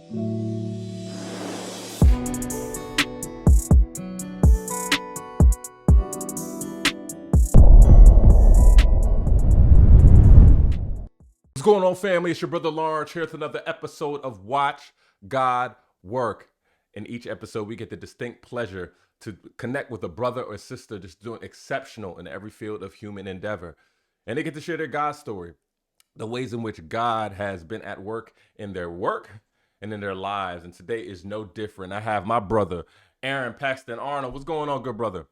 What's going on, family? It's your brother Lawrence here with another episode of Watch God Work. In each episode, we get the distinct pleasure to connect with a brother or sister just doing exceptional in every field of human endeavor. And they get to share their God story, the ways in which God has been at work in their work and in their lives. And today is no different. I have my brother, Aaron Paxton Arnold. What's going on, good brother?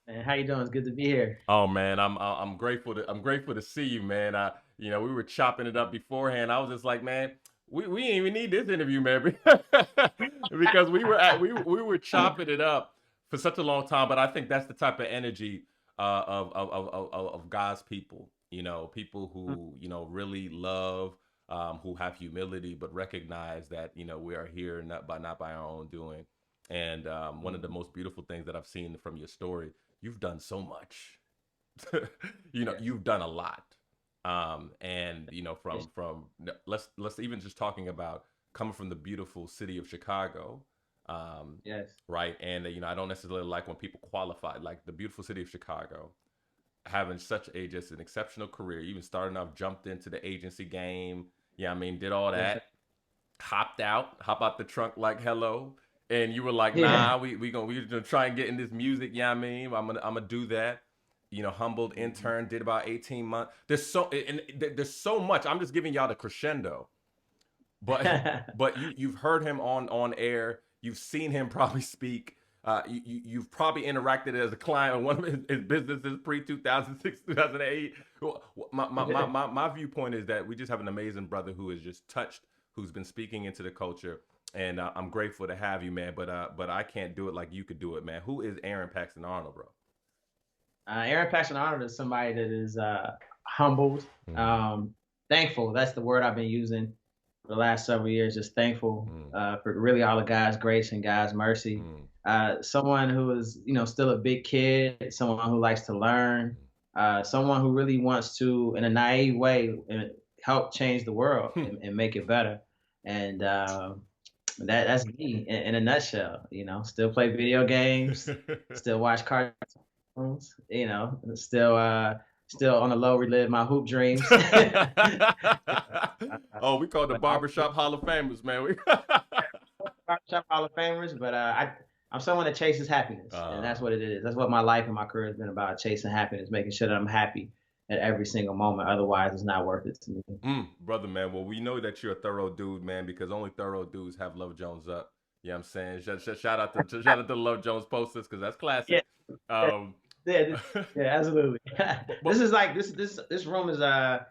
Man, how you doing? It's good to be here. Oh man, I'm grateful to see you, man. We were chopping it up beforehand. I was just like, man, we didn't even need this interview, man, because we were chopping it up for such a long time. But I think that's the type of energy of God's people. People who really love, who have humility, but recognize that we are here not by our own doing. And one of the most beautiful things that I've seen from your story. You've done so much. You've done a lot. From let's even just talking about coming from the beautiful city of Chicago. Yes. Right. And I don't necessarily like when people qualify, like the beautiful city of Chicago, having such just an exceptional career, even starting off, jumped into the agency game. Yeah, did all that, Yes. hop out the trunk like hello. And you were like, Yeah. nah, we're gonna try and get in this music. Yeah, I'm gonna do that. Humbled intern, did about 18 months. There's so much. I'm just giving y'all the crescendo. But you've heard him on air. You've seen him probably speak. You've probably interacted as a client on one of his businesses pre 2006, 2008. My viewpoint is that we just have an amazing brother who is just touched, who's been speaking into the culture. And I'm grateful to have you, man. But I can't do it like you could do it, man. Who is Aaron Paxton Arnold, bro? Aaron Paxton Arnold is somebody that is humbled, thankful. That's the word I've been using for the last several years. Just thankful for really all of God's grace and God's mercy. Someone who is, still a big kid. Someone who likes to learn. Someone who really wants to, in a naive way, help change the world and make it better. And that's me in a nutshell. Still play video games, still watch cartoons. Still on the low relive my hoop dreams. Oh, we call the barbershop Hall of Famers, man. Barbershop Hall of Famers, but I'm someone that chases happiness, and that's what it is. That's what my life and my career has been about: chasing happiness, making sure that I'm happy at every single moment. Otherwise, it's not worth it to me. Brother, man. Well, we know that you're a thorough dude, man, because only thorough dudes have Love Jones up. You know what I'm saying? Shout out to the Love Jones posters, because that's classic. Yeah. Yeah, absolutely. This is like this room is the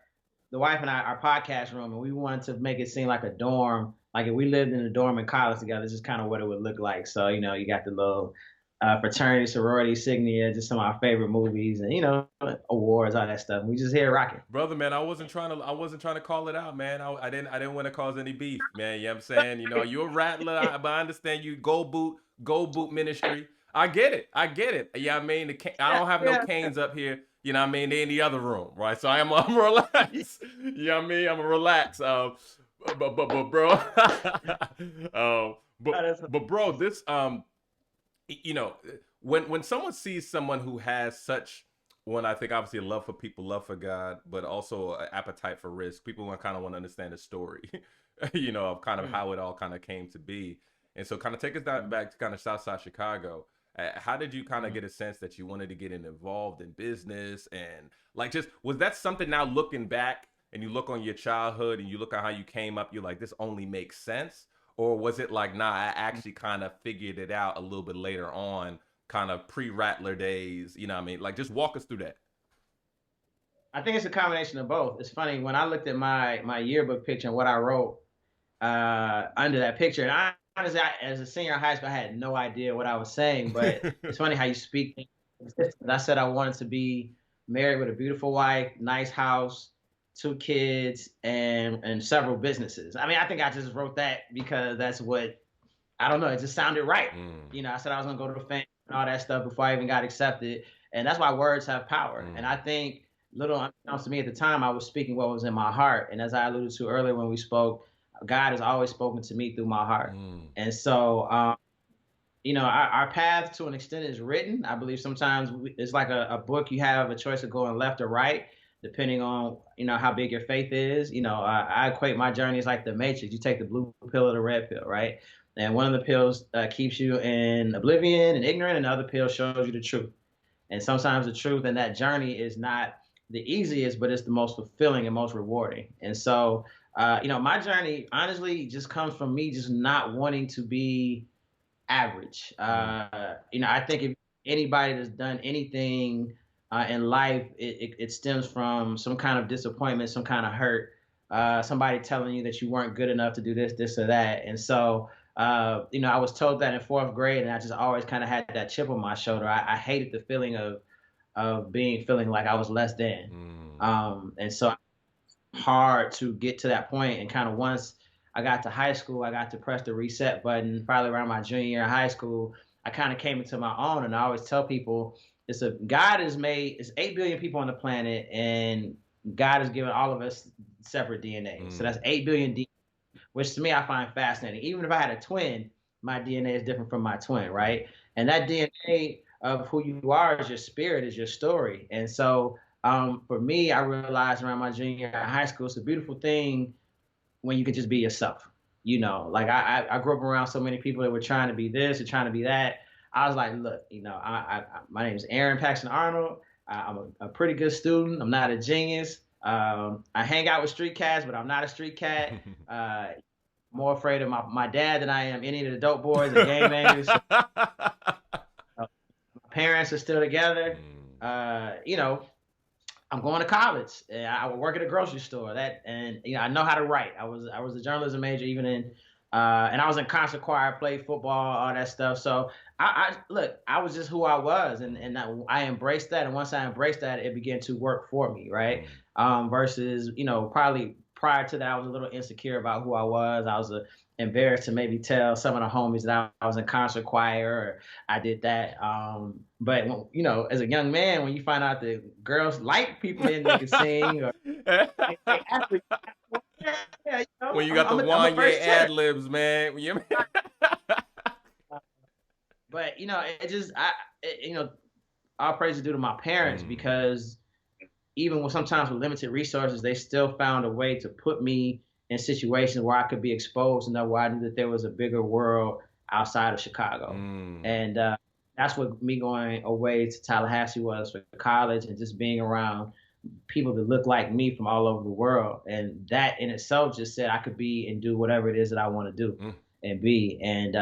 wife and I, our podcast room, and we wanted to make it seem like a dorm. Like if we lived in a dorm in college together, this is kind of what it would look like. So you got the little fraternity, sorority, insignia, just some of our favorite movies, and awards, all that stuff. And we just here rocking. Brother, man, I wasn't trying to call it out, man. I didn't want to cause any beef, man. You know what I'm saying? You're a rattler, but I understand you gold boot ministry. I get it. Yeah, I don't have no canes up here. You know what I mean? They're in the other room, right? So I'm relaxed. You know what I mean? I'm relaxed. But bro, but bro, this when someone sees someone who has such one, I think obviously a love for people, love for God, but also an appetite for risk. People want to understand the story, of kind of how it all kind of came to be. And so kind of take us back to kind of Southside Chicago. How did you kind of get a sense that you wanted to get involved in business? And was that something now looking back and you look on your childhood and you look at how you came up, you're like, this only makes sense? Or was it like, nah, I actually kind of figured it out a little bit later on, kind of pre-Rattler days, you know what I mean? Like, just walk us through that. I think it's a combination of both. It's funny, when I looked at my yearbook picture and what I wrote under that picture, and honestly, as a senior in high school, I had no idea what I was saying, but it's funny how you speak. I said I wanted to be married with a beautiful wife, nice house, 2 kids, and several businesses. I think I just wrote that because that's what, I don't know, it just sounded right. I said I was going to go to the fam and all that stuff before I even got accepted. And that's why words have power. And I think, little unbeknownst to me at the time, I was speaking what was in my heart. And as I alluded to earlier when we spoke, God has always spoken to me through my heart. Mm. And so, our path to an extent is written. I believe sometimes it's like a book. You have a choice of going left or right, depending on, how big your faith is. I equate my journey as like the Matrix. You take the blue pill or the red pill, right? And one of the pills keeps you in oblivion and ignorant, and the other pill shows you the truth. And sometimes the truth in that journey is not the easiest, but it's the most fulfilling and most rewarding. And so, my journey honestly just comes from me just not wanting to be average. I think if anybody that's done anything in life, it stems from some kind of disappointment, some kind of hurt, somebody telling you that you weren't good enough to do this or that. And so, I was told that in fourth grade, and I just always kind of had that chip on my shoulder. I hated the feeling of feeling like I was less than. And so hard to get to that point. And kind of once I got to high school, I got to press the reset button probably around my junior year of high school. I kind of came into my own, and I always tell people God has made, it's 8 billion people on the planet, and God has given all of us separate DNA. So that's 8 billion DNA, which to me I find fascinating. Even if I had a twin, my DNA is different from my twin, right? And that DNA of who you are is your spirit, is your story. And so for me, I realized around my junior year of high school, it's a beautiful thing when you can just be yourself. Like I grew up around so many people that were trying to be this or trying to be that. I was like, look, my name is Aaron Paxton Arnold. I'm a pretty good student. I'm not a genius. I hang out with street cats, but I'm not a street cat. More afraid of my dad than I am any of the dope boys or gang bangers. So, my parents are still together. I'm going to college. I would work at a grocery store. I know how to write. I was a journalism major, even in, and I was in concert choir, played football, all that stuff. So I was just who I was, and I embraced that. And once I embraced that, it began to work for me, right? Versus, probably prior to that, I was a little insecure about who I was. I was embarrassed to maybe tell some of the homies that I was in concert choir or I did that. But as a young man, when you find out that girls like people in they can sing, or they actually, when you got the Wanye ad libs, man. But it just all praise is due to my parents, because even sometimes with limited resources, they still found a way to put me in situations where I could be exposed and where I knew that there was a bigger world outside of Chicago. And that's what me going away to Tallahassee was for college, and just being around people that look like me from all over the world. And that in itself just said I could be and do whatever it is that I want to do and be. And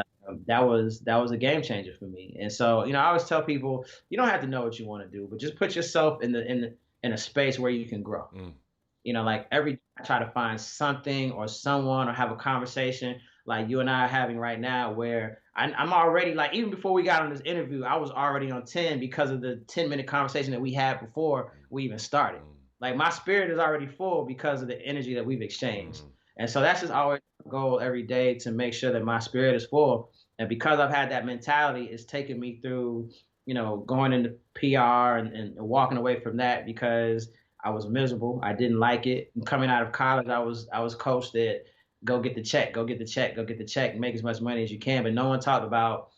that was a game changer for me. And so, I always tell people, you don't have to know what you want to do, but just put yourself in a space where you can grow. Like every day I try to find something or someone or have a conversation like you and I are having right now, where I'm already, like, even before we got on this interview, I was already on 10 because of the 10-minute conversation that we had before we even started. Like my spirit is already full because of the energy that we've exchanged. And so that's just always a goal every day, to make sure that my spirit is full. And because I've had that mentality, it's taken me through, going into PR and walking away from that, because I was miserable. I didn't like it. And coming out of college, I was coached that go get the check, go get the check, go get the check, make as much money as you can. But no one talked about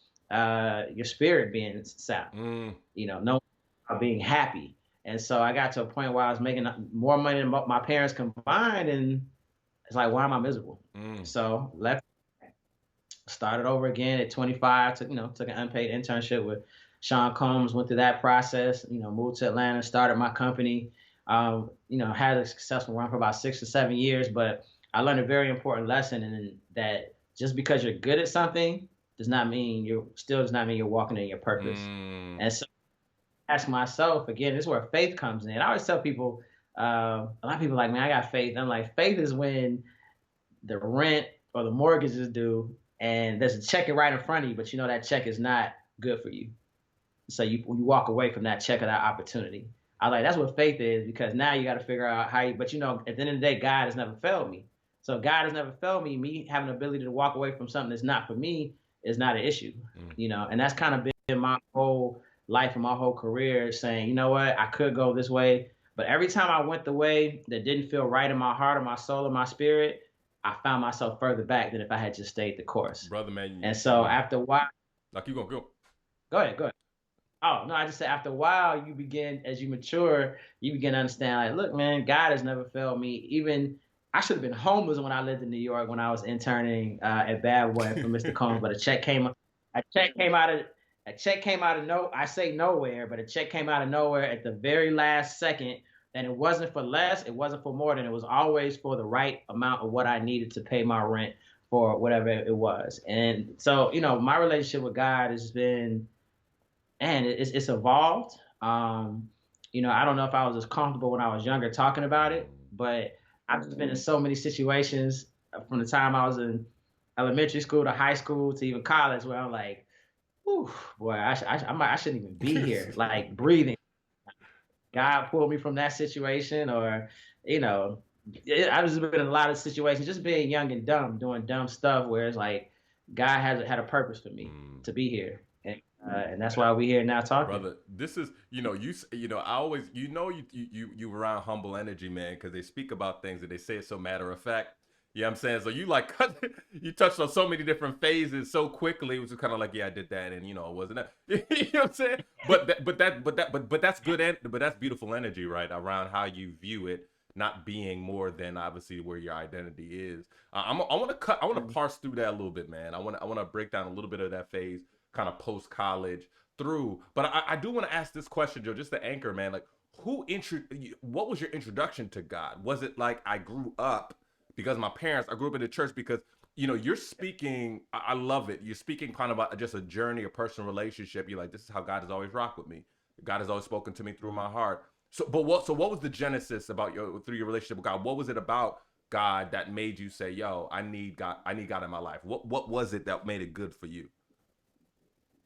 your spirit being sound. No one talked about being happy. And so I got to a point where I was making more money than my parents combined, and it's like, why am I miserable? So left, started over again at 25. Took an unpaid internship with Sean Combs. Went through that process. Moved to Atlanta, started my company. Had a successful run for about 6 or 7 years, but I learned a very important lesson, in that just because you're good at something does not mean you're walking in your purpose. And so I ask myself again, this is where faith comes in. I always tell people, a lot of people are like, man, I got faith. I'm like, faith is when the rent or the mortgage is due and there's a check right in front of you, but that check is not good for you. So you walk away from that check or that opportunity. I was like, that's what faith is, because now you got to figure out but at the end of the day, God has never failed me. So God has never failed me. Me having the ability to walk away from something that's not for me is not an issue, and that's kind of been my whole life and my whole career, saying, you know what, I could go this way. But every time I went the way that didn't feel right in my heart or my soul or my spirit, I found myself further back than if I had just stayed the course. Brother, man. And so after a while, Like you gonna go. go ahead, go ahead. Oh no, I just said after a while, you begin as you mature, you begin to understand. Like, look, man, God has never failed me. Even I should have been homeless when I lived in New York when I was interning at Bad Boy for Mr. Combs, but a check came out of a check came out of no, I say nowhere, but a check came out of nowhere at the very last second, and it wasn't for less, it wasn't for more than it was always for the right amount of what I needed to pay my rent for whatever it was. And so, my relationship with God has been, and it's evolved. I don't know if I was as comfortable when I was younger talking about it, but I've just been in so many situations from the time I was in elementary school to high school to even college where I'm like, "Ooh, boy, I shouldn't even be here." Like breathing. God pulled me from that situation, or I've just been in a lot of situations, just being young and dumb, doing dumb stuff where it's like God has had a purpose for me to be here. And that's why we're here now talking. Brother, this is I always you around humble energy, man, because they speak about things and they say it so matter of fact. Yeah, I'm saying, so you like you touched on so many different phases so quickly. It was kind of like, yeah, I did that, and it wasn't that. You know what I'm saying? But that's good, but that's beautiful energy, right? Around how you view it, not being more than obviously where your identity is. I want to parse through that a little bit, man. I want to break down a little bit of that phase, kind of post college through. But I do want to ask this question, Joe, just to anchor, man. Like, what was your introduction to God? Was it like I grew up? Because I grew up in the church, because you're speaking, I love it. You're speaking kind of about just a journey, a personal relationship. You're like, this is how God has always rocked with me. God has always spoken to me through my heart. So what was the genesis through your relationship with God? What was it about God that made you say, yo, I need God in my life? What was it that made it good for you?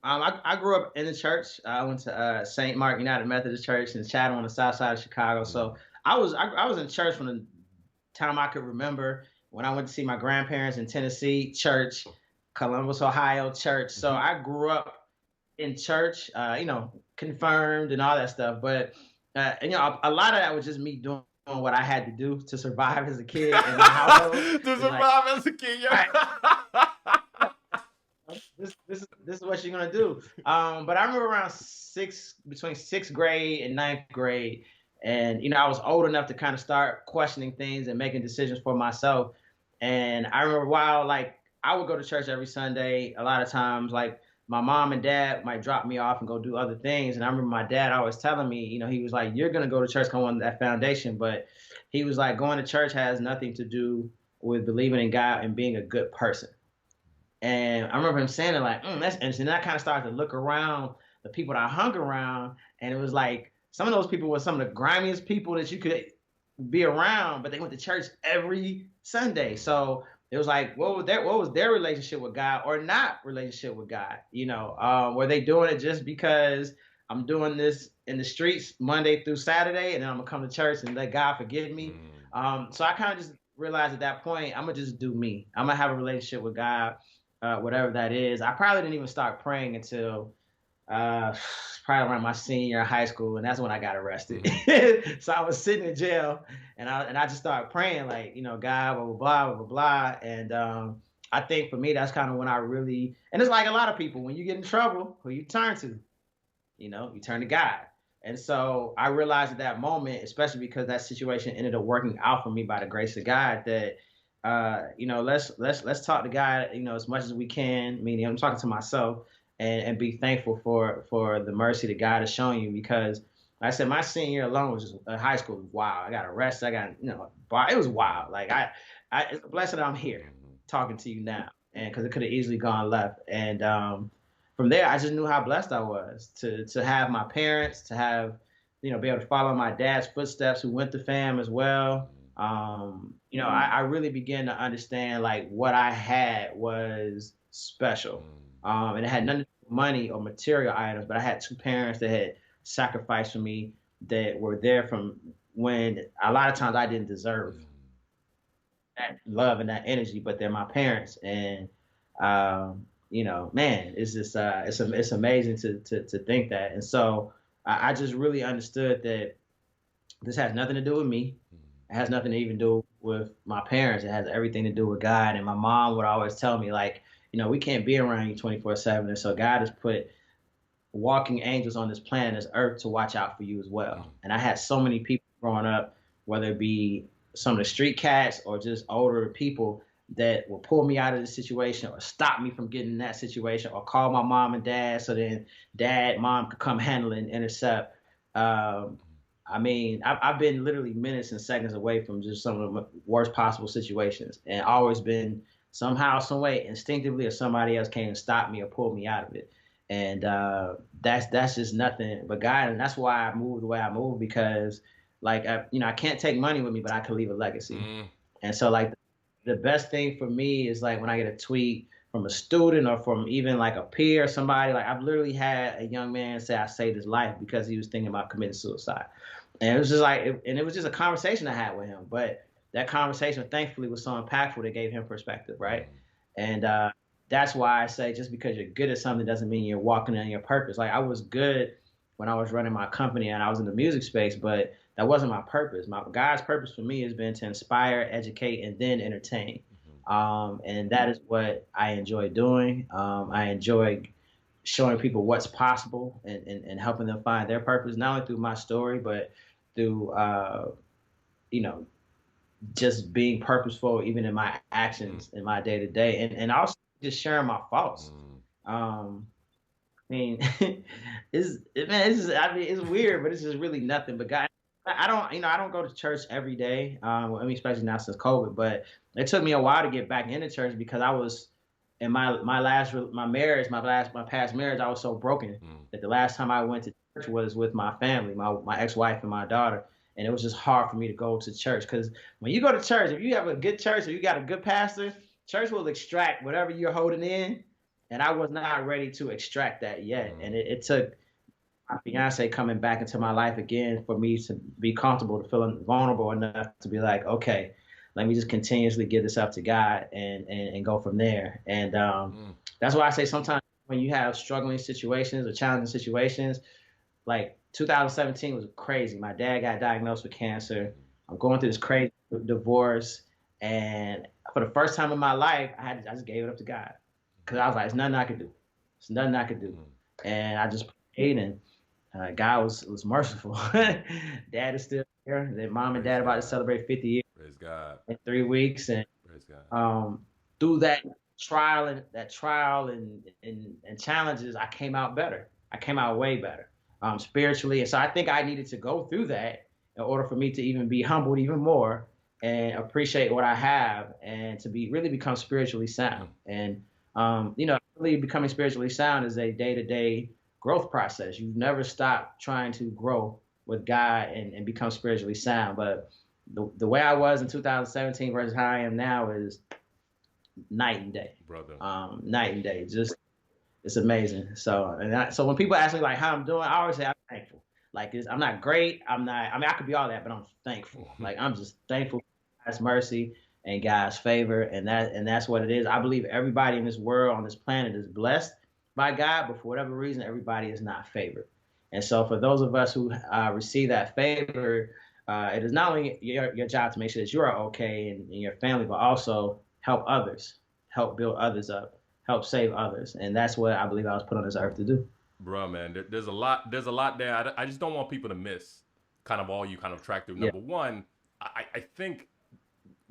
I grew up in the church. I went to St. Mark United Methodist Church in Chatham on the south side of Chicago. So I was in church from the time I could remember. When I went to see my grandparents in Tennessee, church, Columbus, Ohio, church. So I grew up in church, confirmed and all that stuff. But a lot of that was just me doing what I had to do to survive as a kid in my household. To survive as a kid, yeah. This is what you're gonna do. But I remember between sixth grade and ninth grade, and I was old enough to kind of start questioning things and making decisions for myself. And I remember while like I would go to church every Sunday, a lot of times like my mom and dad might drop me off and go do other things. And I remember my dad always telling me, he was like, "You're gonna go to church, come on that foundation." But he was like, going to church has nothing to do with believing in God and being a good person. And I remember him saying it like, that's interesting. And I kind of started to look around the people that I hung around, and it was like some of those people were some of the grimiest people that you could be around, but they went to church every Sunday. So it was like, what was their relationship with God, or not relationship with God? Were they doing it just because I'm doing this in the streets Monday through Saturday, and then I'm gonna come to church and let God forgive me? So I kind of just realized at that point, I'm gonna just do me. I'm gonna have a relationship with God. Whatever that is. I probably didn't even start praying until probably around my senior year of high school, and that's when I got arrested. So I was sitting in jail, and I just started praying like, God, blah, blah, blah, blah, blah. And I think for me, that's kind of when I really, and it's like a lot of people, when you get in trouble, who you turn to? You turn to God. And so I realized at that moment, especially because that situation ended up working out for me by the grace of God, that let's talk to God, as much as we can. Meaning, I'm talking to myself, and be thankful for the mercy that God has shown you. Because, like I said, my senior year alone was just high school was wild. I got arrested. It was wild. Like it's a blessing that I'm here talking to you now, and because it could have easily gone left. And from there, I just knew how blessed I was to have my parents, to have be able to follow my dad's footsteps, who went to FAM as well. I really began to understand like what I had was special. And it had nothing to do with money or material items, but I had two parents that had sacrificed for me, that were there from when a lot of times I didn't deserve that love and that energy, but they're my parents. And, man, it's just, it's amazing to think that. And so I just really understood that this has nothing to do with me. It has nothing to even do with my parents. It has everything to do with God. And my mom would always tell me, like, we can't be around you 24/7. And so God has put walking angels on this planet, this earth, to watch out for you as well. And I had so many people growing up, whether it be some of the street cats or just older people, that will pull me out of the situation or stop me from getting in that situation, or call my mom and dad so then mom could come handle it and intercept. Um, I mean, I've been literally minutes and seconds away from just some of the worst possible situations, and always been somehow, some way, instinctively, or somebody else came and stopped me or pulled me out of it. And that's just nothing but God, and that's why I moved the way I moved, because like I can't take money with me, but I can leave a legacy. And so like the best thing for me is like when I get a tweet from a student or from even like a peer or somebody. Like I've literally had a young man say I saved his life because he was thinking about committing suicide. And it was just like, and it was just a conversation I had with him. But that conversation, thankfully, was so impactful that gave him perspective, right? And that's why I say just because you're good at something doesn't mean you're walking in your purpose. Like I was good when I was running my company and I was in the music space, but that wasn't my purpose. My God's purpose for me has been to inspire, educate, and then entertain. And that is what I enjoy doing. I enjoy showing people what's possible, and helping them find their purpose, not only through my story, but through you know just being purposeful even in my actions in my day to day, and also just sharing my faults. Um, I mean, I mean, it's weird, but it's just really nothing. But God, I don't, I don't go to church every day. I mean, especially now since COVID. But it took me a while to get back into church because I was in my past marriage. I was so broken that the last time I went to church was with my family, my ex wife and my daughter. And it was just hard for me to go to church because when you go to church, if you have a good church or you got a good pastor, church will extract whatever you're holding in, and I was not ready to extract that yet. And it took my fiance coming back into my life again for me to be comfortable, to feel vulnerable enough to be like, okay, let me just continuously give this up to God, and go from there. And that's why I say sometimes when you have struggling situations or challenging situations, like 2017 was crazy. My dad got diagnosed with cancer. I'm going through this crazy divorce, and for the first time in my life, I just gave it up to God because I was like, "It's nothing I could do. It's nothing I could do," and I just prayed, and God was merciful. Dad is still here. Then mom and dad about to celebrate 50 years Praise God. in 3 weeks, and Praise God. through that trial and challenges, I came out better. I came out way better, spiritually. And so I think I needed to go through that in order for me to even be humbled even more and appreciate what I have, and to be really become spiritually sound. And really becoming spiritually sound is a day-to-day growth process. You never stop trying to grow with God and become spiritually sound. But the way I was in 2017 versus how I am now is night and day, brother. Night and day. Just it's amazing. So so when people ask me like how I'm doing, I always say I'm thankful. Like I'm not great. I'm not. I mean, I could be all that, but I'm thankful. Like I'm just thankful for God's mercy and God's favor, and that's what it is. I believe everybody in this world, on this planet, is blessed by God, but for whatever reason, everybody is not favored. And so for those of us who receive that favor, it is not only your job to make sure that you are okay and your family, but also help others, help build others up, help save others. And that's what I believe I was put on this earth to do. Bro, man, there's a lot there. I just don't want people to miss kind of all you kind of track through. Yeah. Number one, I think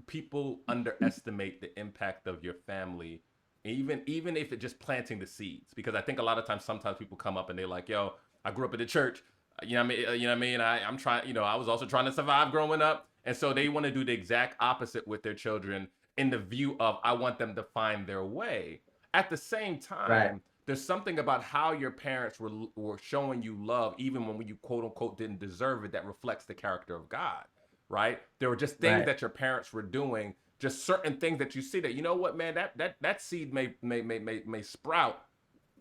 people underestimate the impact of your family, even if it's just planting the seeds. Because I think a lot of times, sometimes people come up and they're like, "Yo, I grew up in the church. You know what I mean? You know what I mean? I'm trying. You know, I was also trying to survive growing up, and so they want to do the exact opposite with their children in the view of I want them to find their way. At the same time, Right. there's something about how your parents were showing you love, even when you quote unquote didn't deserve it, that reflects the character of God, right? There were just things Right. that your parents were doing, just certain things that you see that, you know what, man, that seed may sprout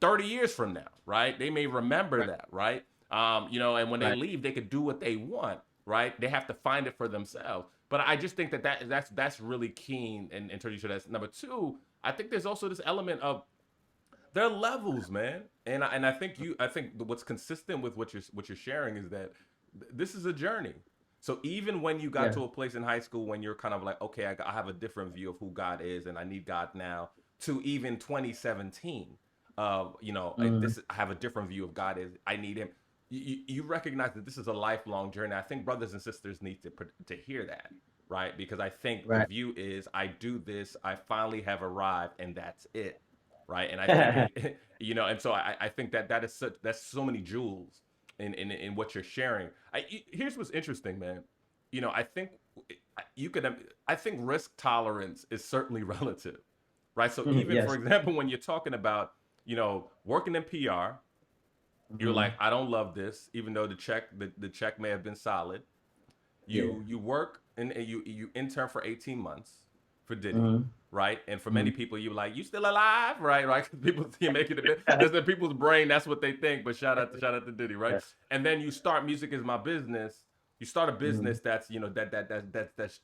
30 years from now, right? They may remember Right. that, right? And when they Right. leave, they could do what they want, right? They have to find it for themselves. But I just think that's really keen in terms of that's number two. I think there's also this element of there are levels, man, and I think what's consistent with what you're sharing is that this is a journey. So even when you got Yeah. to a place in high school when you're kind of like, okay, I have a different view of who God is and I need God now, to even 2017, Mm, this I have a different view of God is I need Him. You recognize that this is a lifelong journey. I think brothers and sisters need to hear that, right? Because I think the right. view is I do this, I finally have arrived, and that's it, right? And I think and so I think that is that's so many jewels in what you're sharing. Here's what's interesting, man. I think you could. I think risk tolerance is certainly relative, right? So even for Yes. example, when you're talking about working in PR, you're like, Hmm. I don't love this, even though the check may have been solid. Yeah. You work and you intern for 18 months for Diddy, Hmm. right? And for many Hmm. people, you're like, you still alive, right? Right? 'Cause people see you make it a bit. That's in people's brain. That's what they think. But shout out to Diddy, right? Yeah. And then you start music is my business. You start a Hmm. business that's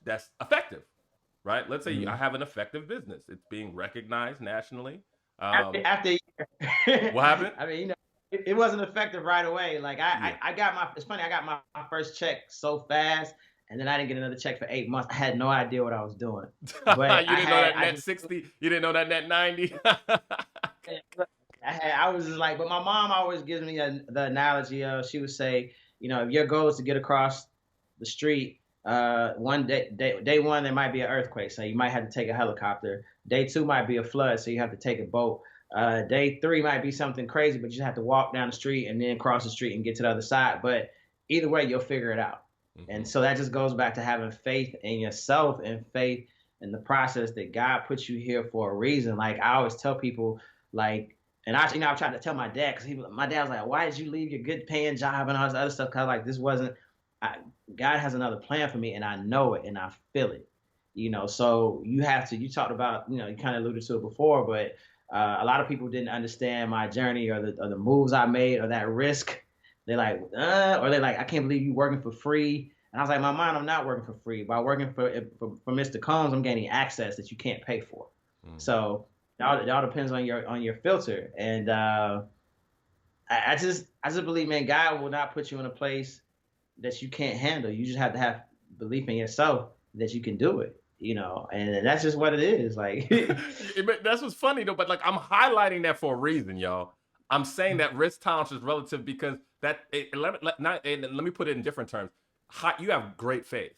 that's effective, right? Let's say I Hmm. have an effective business. It's being recognized nationally. After a year. What happened? I mean, it wasn't effective right away. Like Yeah. I got my. It's funny. I got my first check so fast, and then I didn't get another check for 8 months. I had no idea what I was doing, but You didn't know that I net just 60. You didn't know that net 90. I was just like, but my mom always gives me the analogy of, she would say, if your goal is to get across the street, one day one, there might be an earthquake, so you might have to take a helicopter. Day two might be a flood, so you have to take a boat. Day three might be something crazy, but you have to walk down the street and then cross the street and get to the other side. But either way, you'll figure it out. And Hmm. so that just goes back to having faith in yourself and faith in the process that God put you here for a reason. Like I always tell people, like, and I tried to tell my dad, because my dad was like, "Why did you leave your good paying job and all this other stuff?" Because like this wasn't. I, God has another plan for me, and I know it, and I feel it. So you have to. You talked about, you kind of alluded to it before, but a lot of people didn't understand my journey or the moves I made or that risk. They're like, or they're like, I can't believe you working for free. And I was like, my mind, I'm not working for free. By working for Mr. Combs, I'm gaining access that you can't pay for. Mm. So it all depends on your filter. And I just believe, man, God will not put you in a place that you can't handle. You just have to have belief in yourself that you can do it. And that's just what it is. Like, That's what's funny though. But like, I'm highlighting that for a reason, y'all. I'm saying that risk tolerance is relative because let me put it in different terms. You have great faith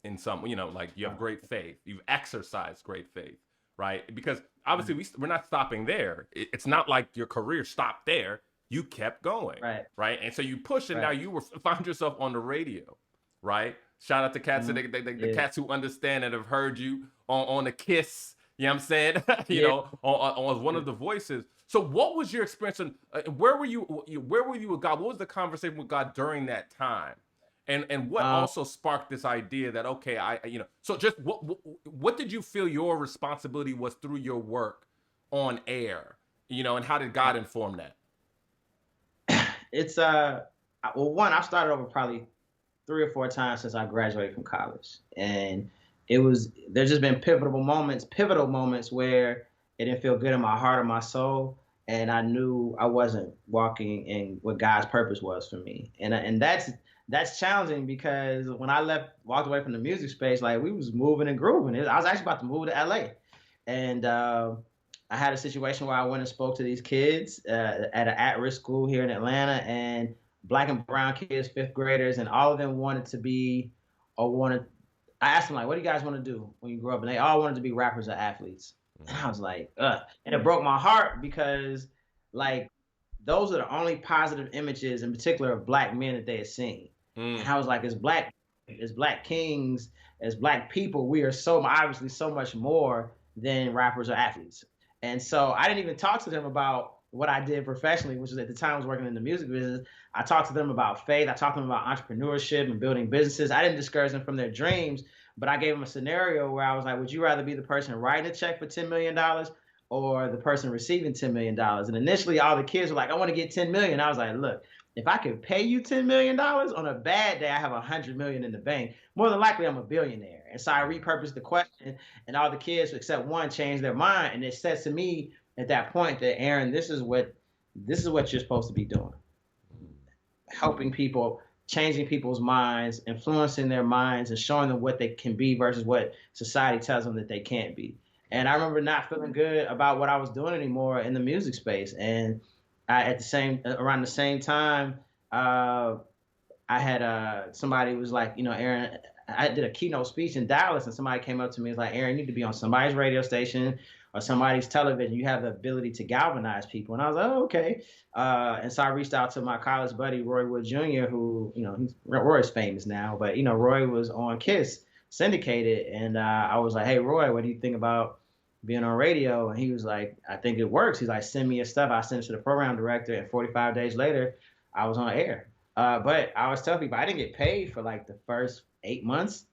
in some, like you have great faith. You've exercised great faith, right? Because obviously we're not stopping there. It's not like your career stopped there. You kept going, right, right? And so you push, and now right, you found yourself on the radio, right? Shout out to cats, mhm, the yeah, cats who understand and have heard you on the Kiss. You know what I'm saying? yeah. On one of the voices. So, what was your experience? Where were you? Where were you with God? What was the conversation with God during that time? And what Um, also sparked this idea that okay, so just what did you feel your responsibility was through your work on air? And how did God inform that? it's well, one, I've started over probably 3 or 4 times since I graduated from college, and there's just been pivotal moments where it didn't feel good in my heart or my soul, and I knew I wasn't walking in what God's purpose was for me, and that's challenging, because when I walked away from the music space, like we was moving and grooving. I was actually about to move to LA, and I had a situation where I went and spoke to these kids at an at-risk school here in Atlanta, and black and brown kids, fifth graders, and all of them wanted to be, or wanted. I asked them, like, "What do you guys want to do when you grow up?" And they all wanted to be rappers or athletes. And I was like, "Ugh," and it broke my heart, because, like, those are the only positive images, in particular, of black men that they had seen. And Mm. I was like, as black kings, as black people, we are so obviously so much more than rappers or athletes. And so I didn't even talk to them about what I did professionally, which was, at the time I was working in the music business. I talked to them about faith. I talked to them about entrepreneurship and building businesses. I didn't discourage them from their dreams, but I gave them a scenario where I was like, would you rather be the person writing a check for $10 million or the person receiving $10 million? And initially all the kids were like, I want to get 10 million. I was like, look, if I could pay you $10 million on a bad day, I have 100 million in the bank. More than likely, I'm a billionaire. And so I repurposed the question, and all the kids except one changed their mind. And it says to me at that point that, Aaron, this is what you're supposed to be doing, helping people changing people's minds, influencing their minds, and showing them what they can be versus what society tells them that they can't be. And I remember not feeling good about what I was doing anymore in the music space. And at the same around the same time, uh, I had somebody was like, Aaron, I did a keynote speech in Dallas, and somebody came up to me and was like, Aaron, you need to be on somebody's radio station or somebody's television. You have the ability to galvanize people. And I was like, oh, okay. And so I reached out to my college buddy, Roy Wood Jr., who, Roy's famous now, but, Roy was on KISS syndicated. And I was like, hey, Roy, what do you think about being on radio? And he was like, I think it works. He's like, send me your stuff. I sent it to the program director, and 45 days later, I was on air. But I always tell people I didn't get paid for like the first 8 months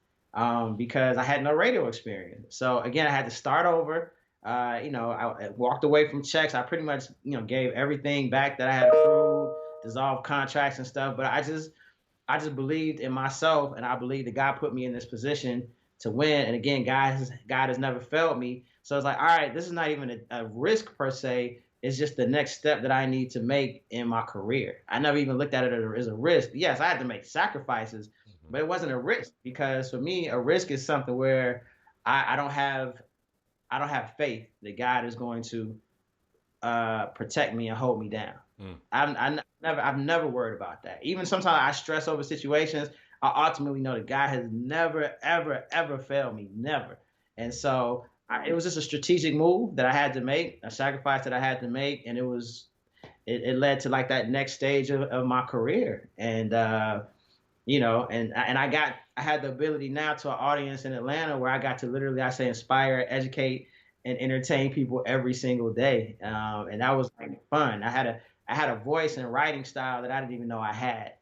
because I had no radio experience. So again, I had to start over. I walked away from checks. I pretty much, gave everything back that I had accrued, dissolved contracts and stuff. But I just believed in myself, and I believed that God put me in this position to win. And again, God has never failed me. So it's like, all right, this is not even a risk per se. It's just the next step that I need to make in my career. I never even looked at it as a risk. Yes, I had to make sacrifices, but it wasn't a risk, because for me, a risk is something where I don't have faith that God is going to protect me and hold me down. I've never worried about that. Even sometimes I stress over situations. I ultimately know that God has never, ever, ever failed me, never. And so it was just a strategic move that I had to make, a sacrifice that I had to make, and it led to like that next stage of my career. And and I had the ability now to an audience in Atlanta where I got to literally, I say, inspire, educate, and entertain people every single day. And that was like fun. I had a voice and writing style that I didn't even know I had.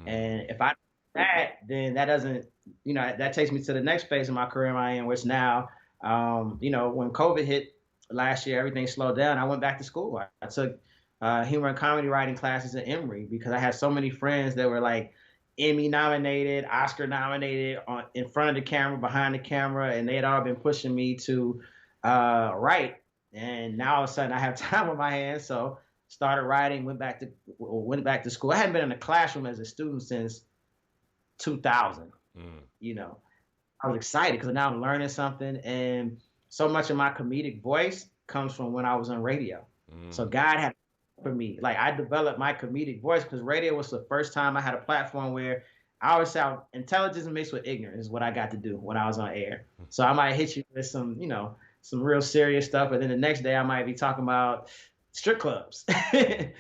And if I do that, then that doesn't, that takes me to the next phase of my career I am, which now, when COVID hit last year, everything slowed down. I went back to school. I took humor and comedy writing classes at Emory because I had so many friends that were like Emmy nominated, Oscar nominated, in front of the camera, behind the camera, and they had all been pushing me to write. And now all of a sudden I have time on my hands, so started writing. Went back to school. I hadn't been in a classroom as a student since 2000. I was excited because now I'm learning something, and so much of my comedic voice comes from when I was on radio. So God had for me, like I developed my comedic voice because radio was the first time I had a platform where I always say intelligence mixed with ignorance is what I got to do when I was on air. So I might hit you with some real serious stuff, but then the next day I might be talking about strip clubs. I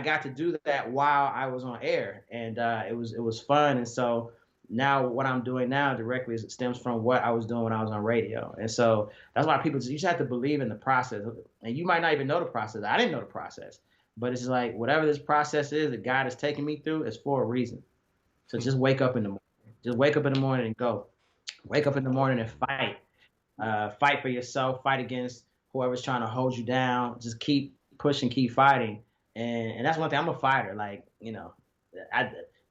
got to do that while I was on air, and it was fun. And so now what I'm doing now directly stems from what I was doing when I was on radio. And so that's why you just have to believe in the process. And you might not even know the process. I didn't know the process, but it's like whatever this process is that God is taking me through is for a reason. So just wake up in the morning. Just wake up in the morning and go. Wake up in the morning and fight. Fight for yourself. Fight against whoever's trying to hold you down. Just keep pushing, keep fighting. And that's one thing. I'm a fighter. Like,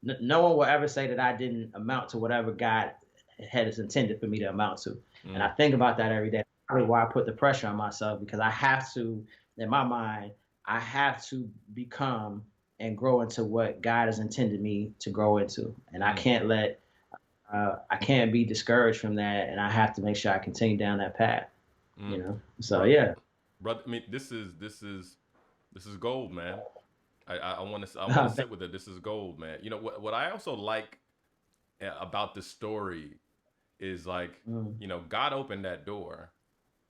no one will ever say that I didn't amount to whatever God had intended for me to amount to. And I think about that every day. That's probably why I put the pressure on myself, because I have to, in my mind, I have to become and grow into what God has intended me to grow into. And I can't I can't be discouraged from that. And I have to make sure I continue down that path, So, yeah. Brother, I mean, this is gold, man. I want to sit with it. This is gold, man. What I also like about the story is like, God opened that door,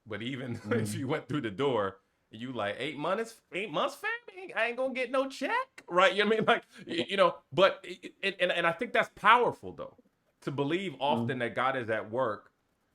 but even if you went through the door, you like 8 months, family, I ain't gonna get no check, right? You know what I mean? Like, but and I think that's powerful though, to believe often that God is at work,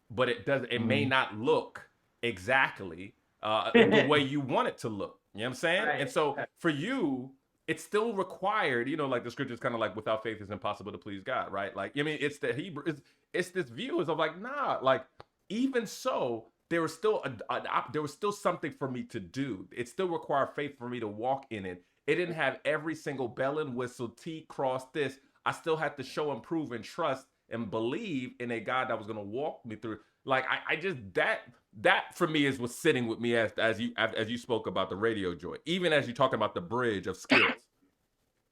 but it may not look exactly the way you want it to look. You know what I'm saying? Right. And so for you, it's still required, like the scripture is kind of like, without faith it's impossible to please God, right? Like, it's the Hebrew, it's this view is of like, nah, like even so, there was still something for me to do. It still required faith for me to walk in it. It didn't have every single bell and whistle, T cross this. I still had to show and prove and trust and believe in a God that was going to walk me through. Like I just that for me is what's sitting with me as you spoke about the radio joy, even as you talk about the bridge of skills.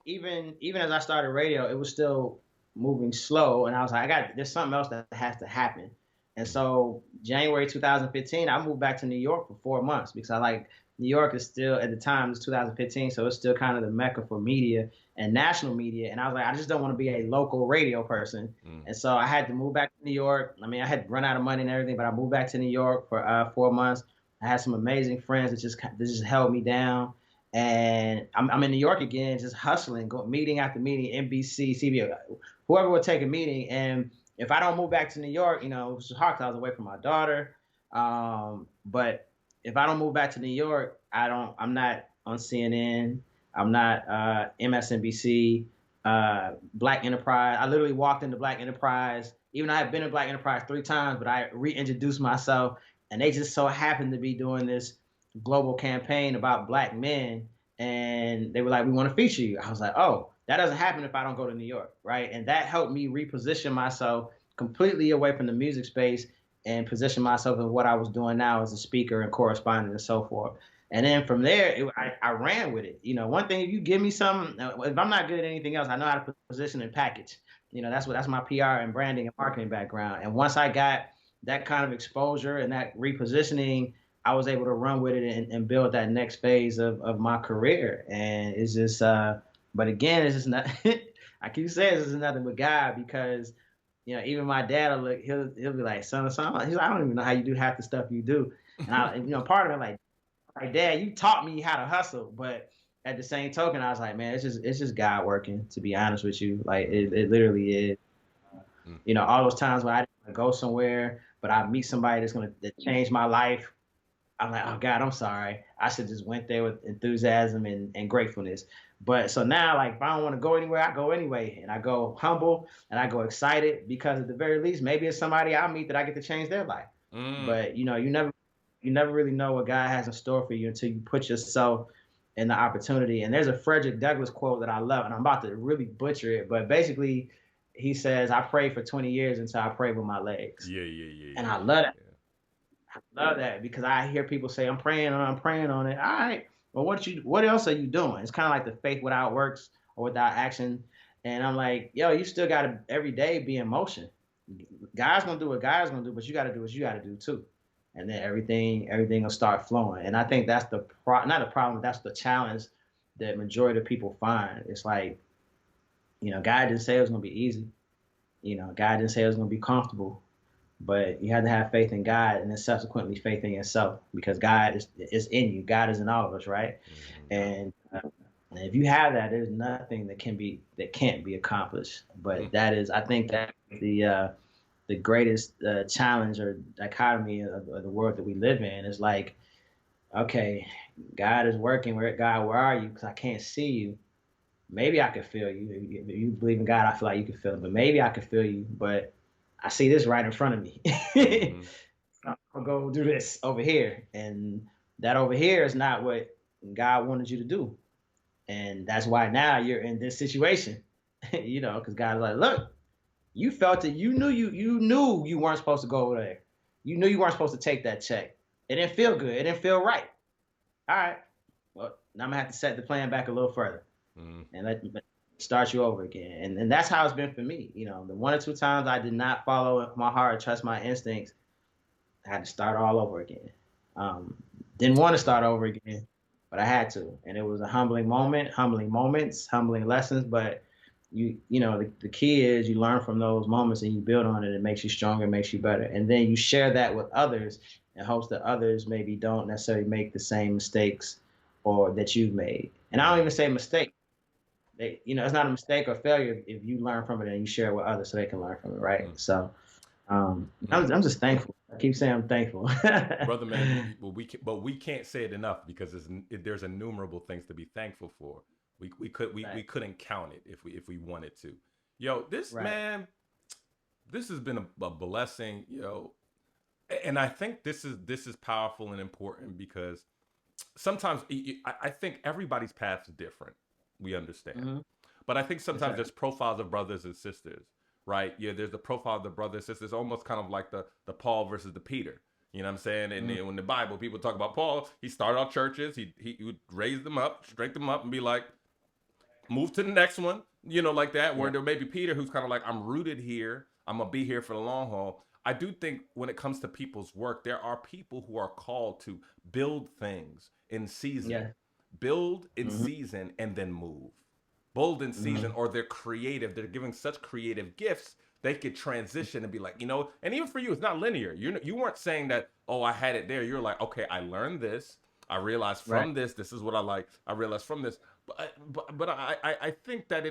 even as I started radio, it was still moving slow, and I was like, there's something else that has to happen. And so January 2015, I moved back to New York for 4 months because I like New York is still at the time it's 2015, so it's still kind of the mecca for media and national media. And I was like, I just don't want to be a local radio person. And so I had to move back to New York. I mean, I had run out of money and everything, but I moved back to New York for 4 months. I had some amazing friends that just held me down. And I'm in New York again, just hustling, meeting after meeting, NBC, CBS, whoever would take a meeting. And if I don't move back to New York, it was hard because I was away from my daughter. But if I don't move back to New York, I'm not on CNN. I'm not MSNBC, Black Enterprise. I literally walked into Black Enterprise, even though I've been in Black Enterprise 3 times, but I reintroduced myself, and they just so happened to be doing this global campaign about Black men, and they were like, we want to feature you. I was like, oh, that doesn't happen if I don't go to New York, right? And that helped me reposition myself completely away from the music space and position myself in what I was doing now as a speaker and correspondent and so forth. And then from there, I ran with it. One thing, if you give me something, if I'm not good at anything else, I know how to position and package. That's my PR and branding and marketing background. And once I got that kind of exposure and that repositioning, I was able to run with it and build that next phase of my career. And it's just, but again, it's just not, I keep saying this is nothing but God, because, even my dad, he'll be like, son, he's like, I don't even know how you do half the stuff you do. And part of it, like, Dad, you taught me how to hustle. But at the same token, I was like, man, it's just God working, to be honest with you. Like, it literally is. All those times when I didn't go somewhere, but I meet somebody that change my life. I'm like, oh God, I'm sorry. I should just went there with enthusiasm and gratefulness. But so now, like, if I don't want to go anywhere, I go anyway. And I go humble and I go excited, because at the very least, maybe it's somebody I meet that I get to change their life. But you never really know what God has in store for you until you put yourself in the opportunity. And there's a Frederick Douglass quote that I love, and I'm about to really butcher it, but basically he says, I prayed for 20 years until I prayed with my legs. Yeah. And I love that. I love that, because I hear people say, I'm praying on it. All right. Well, what else are you doing? It's kind of like the faith without works or without action. And I'm like, yo, you still got to every day be in motion. God's going to do what God's going to do, but you got to do what you got to do too. And then everything will start flowing. And I think that's not the problem, that's the challenge that majority of people find. It's like, God didn't say it was going to be easy. God didn't say it was going to be comfortable. But you have to have faith in God, and then subsequently faith in yourself, because God is in you. God is in all of us, right? And if you have that, there's nothing that can't be accomplished. But that is, I think, that the greatest challenge or dichotomy of the world that we live in is like, okay, God is working. God, where are you? Because I can't see you. Maybe I could feel you. If you believe in God, I feel like you can feel it. But maybe I could feel you. But I see this right in front of me. I'll go do this over here. And that over here is not what God wanted you to do. And that's why now you're in this situation, because God's like, look, you felt it. You knew you weren't supposed to go over there. You knew you weren't supposed to take that check. It didn't feel good. It didn't feel right. All right. Well, now I'm going to have to set the plan back a little further and let start you over again. And that's how it's been for me. The 1 or 2 times I did not follow my heart, trust my instincts, I had to start all over again. Didn't want to start over again, but I had to. And it was a humbling moment, humbling moments, humbling lessons. But the key is you learn from those moments and you build on it. It makes you stronger, makes you better. And then you share that with others in hopes that others maybe don't necessarily make the same mistakes or that you've made. And I don't even say mistake. It's not a mistake or failure if you learn from it and you share it with others so they can learn from it, right? So I'm just thankful. I keep saying I'm thankful. Brother, man, we can't say it enough, because there's innumerable things to be thankful for. We couldn't count it if we wanted to. Yo, man, this has been a blessing, and I think this is powerful and important, because sometimes I think everybody's path is different. We understand. But I think sometimes there's profiles of brothers and sisters, right? Yeah, there's the profile of the brothers and sisters, almost kind of like the Paul versus the Peter. You know what I'm saying? And then in the Bible, people talk about Paul. He started out churches. He would raise them up, strengthen them up, and be like, move to the next one, like that, where Yeah. there may be Peter who's kind of like, I'm rooted here. I'm going to be here for the long haul. I do think when it comes to people's work, there are people who are called to build things in season, Yeah. build in Hmm. season, and then move. Bold in season, Hmm. or they're creative. They're giving such creative gifts they could transition and be like, and even for you, it's not linear. You weren't saying that, oh, I had it there. You're like, okay, I learned this. I realized Right. from this is what I like. I realized from this. But I think that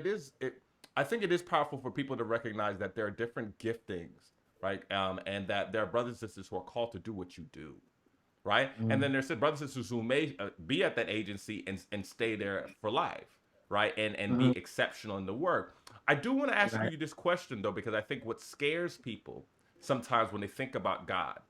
I think it is powerful for people to recognize that there are different giftings, right? And that there are brothers and sisters who are called to do what you do, right? And then Hmm. there's brothers and sisters who may be at that agency and stay there for life, right? And Hmm. be exceptional in the work. I do want to ask Right. you this question though, because I think what scares people sometimes when they think about God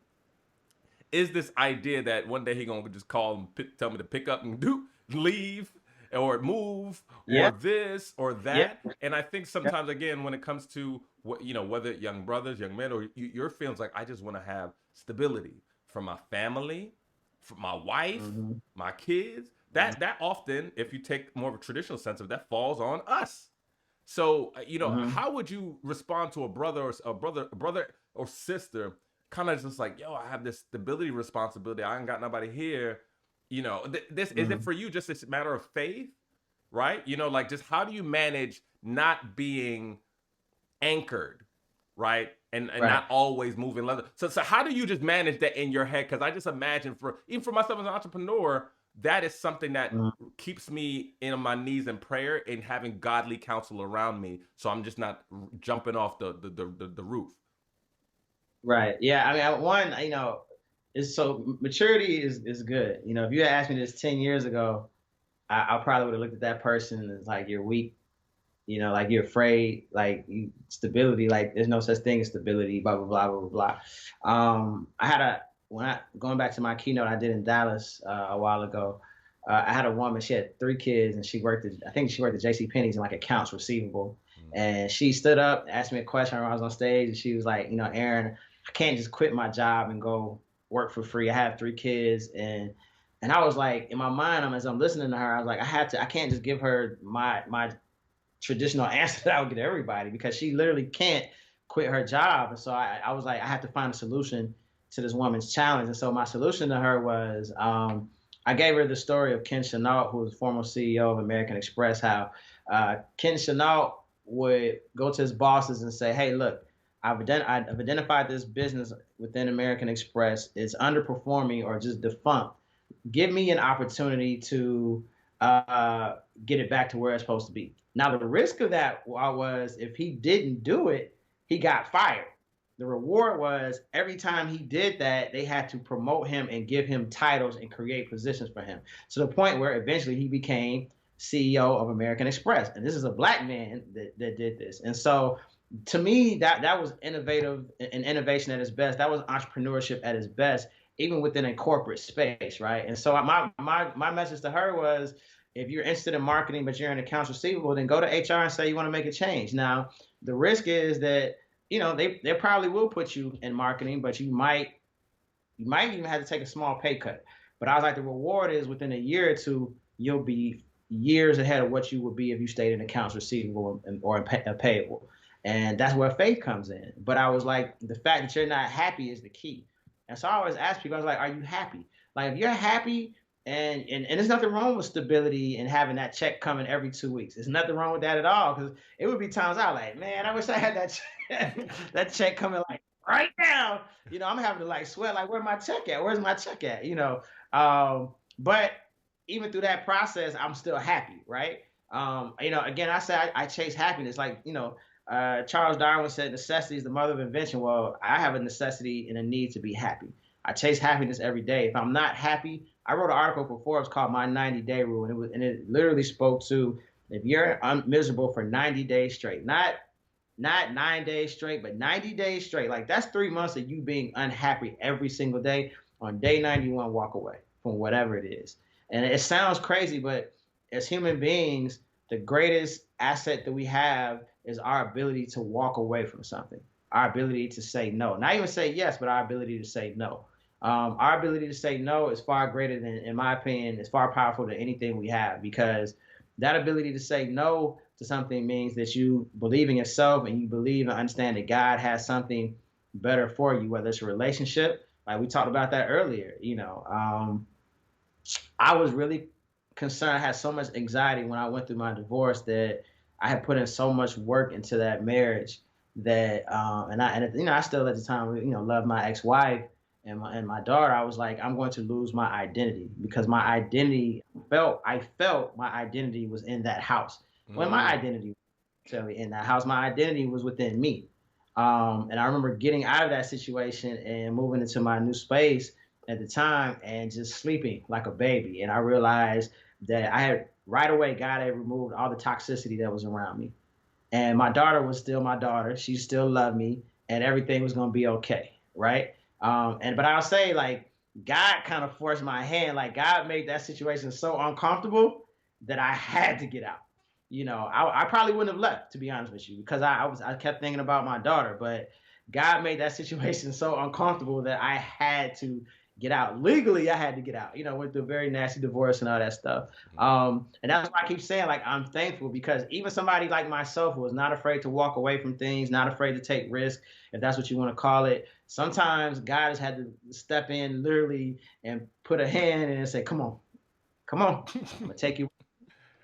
is this idea that one day he gonna just call and tell me to pick up and leave or move or Yeah. this or Yeah. that. And I think Yeah. sometimes again when it comes to what whether young brothers, young men, or your feelings like I just want to have stability for my family, for my wife, Hmm. my kids. That often, if you take more of a traditional sense of that, falls on us. So, Hmm. how would you respond to a brother or sister, kind of just like, yo, I have this stability responsibility. I ain't got nobody here. This is it Hmm. for you. Just a matter of faith, right? Like just how do you manage not being anchored, right? And Right. not always moving leather. So how do you just manage that in your head? Because I just imagine even for myself as an entrepreneur, that is something that Mhm. keeps me in my knees in prayer and having godly counsel around me. So I'm just not jumping off the roof. Right. Yeah. I mean, one, is so maturity is good. If you had asked me this 10 years ago, I probably would have looked at that person as like you're weak, like you're afraid, like stability, like there's no such thing as stability, blah blah blah blah blah. I had a when I going back to my keynote I did in Dallas a while ago. I had a woman. She had 3 kids, and I think she worked at J.C. Penney's in like accounts receivable. And she stood up, asked me a question when I was on stage, and she was like, Aaron, I can't just quit my job and go work for free. I have 3 kids, and I was like, in my mind, as I'm listening to her, I was like, I can't just give her my traditional answer that I would get everybody, because she literally can't quit her job. And so I was like, I have to find a solution to this woman's challenge. And so my solution to her was, I gave her the story of Ken Chenault, who was former CEO of American Express, how Ken Chenault would go to his bosses and say, hey, look, I've identified this business within American Express. It's underperforming or just defunct. Give me an opportunity to uh, get it back to where it's supposed to be. Now, the risk of that was if he didn't do it, he got fired. The reward was every time he did that, they had to promote him and give him titles and create positions for him, to the point where eventually he became CEO of American Express. And this is a black man that did this. And so to me, that was innovative and innovation at its best. That was entrepreneurship at its best, even within a corporate space, right? And so my message to her was, if you're interested in marketing but you're in accounts receivable, then go to HR and say you want to make a change. Now, the risk is that they probably will put you in marketing, but you might even have to take a small pay cut. But I was like, the reward is within a year or two, you'll be years ahead of what you would be if you stayed in accounts receivable or in payable. And that's where faith comes in. But I was like, the fact that you're not happy is the key. And so I always ask people, I was like, are you happy? Like, if you're happy, and there's nothing wrong with stability and having that check coming every 2 weeks. There's nothing wrong with that at all. Because it would be times I was like, man, I wish I had that check, that check coming like right now. I'm having to like sweat, like, where's my check at? Where's my check at? But even through that process, I'm still happy, right? Again, I say I chase happiness. Like, Charles Darwin said, necessity is the mother of invention. Well, I have a necessity and a need to be happy. I chase happiness every day. If I'm not happy, I wrote an article for Forbes called My 90-Day Rule, and it literally spoke to, if you're miserable for 90 days straight, not 9 days straight, but 90 days straight. Like, that's 3 months of you being unhappy every single day. On day 91, walk away from whatever it is. And it sounds crazy, but as human beings, the greatest asset that we have is our ability to walk away from something, our ability to say no. Not even say yes, but our ability to say no. Our ability to say no is far greater than, in my opinion, is far powerful than anything we have, because That ability to say no to something means that you believe in yourself and you believe and understand that God has something better for you, whether it's a relationship, like we talked about that earlier. I was really concerned. I had so much anxiety when I went through my divorce that I had put in so much work into that marriage that, I still at the time, loved my ex-wife and my daughter. I was like, I'm going to lose my identity because my identity I felt my identity was in that house. When my identity was necessarily in that house, my identity was within me. And I remember getting out of that situation and moving into my new space at the time and just sleeping like a baby. And I realized that I had right away, God had removed all the toxicity that was around me. And my daughter was still my daughter. She still loved me and everything was going to be okay. Right. But I'll say, like, God kind of forced my hand. Like, God made that situation so uncomfortable that I had to get out. I probably wouldn't have left, to be honest with you, because I kept thinking about my daughter, but God made that situation so uncomfortable that I had to get out. Legally, I had to get out. Went through a very nasty divorce and all that stuff. And that's why I keep saying, like, I'm thankful, because even somebody like myself who was not afraid to walk away from things, not afraid to take risks, if that's what you want to call it. Sometimes God has had to step in literally and put a hand in and say, come on, I'm gonna take you,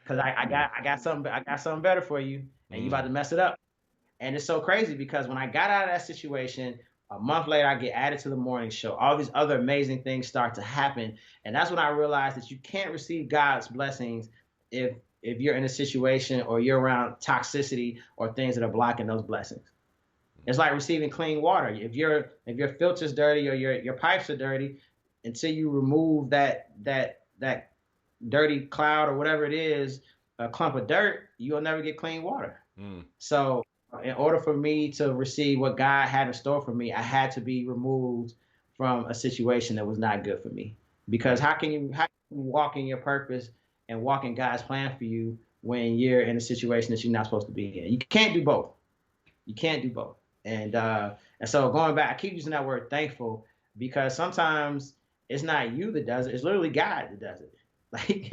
because I got something better for you, and you about to mess it up. And it's so crazy because when I got out of that situation, a month later, I get added to the morning show. All these other amazing things start to happen. And that's when I realized that you can't receive God's blessings if you're in a situation or you're around toxicity or things that are blocking those blessings. It's like receiving clean water. If your filter's dirty or your pipes are dirty, until you remove that dirty cloud or whatever it is, a clump of dirt, you'll never get clean water. So in order for me to receive what God had in store for me, I had to be removed from a situation that was not good for me. Because how can you walk in your purpose and walk in God's plan for you when you're in a situation that you're not supposed to be in? You can't do both. You can't do both. And so going back, I keep using that word thankful, because sometimes it's not you that does it; it's literally God that does it. Like,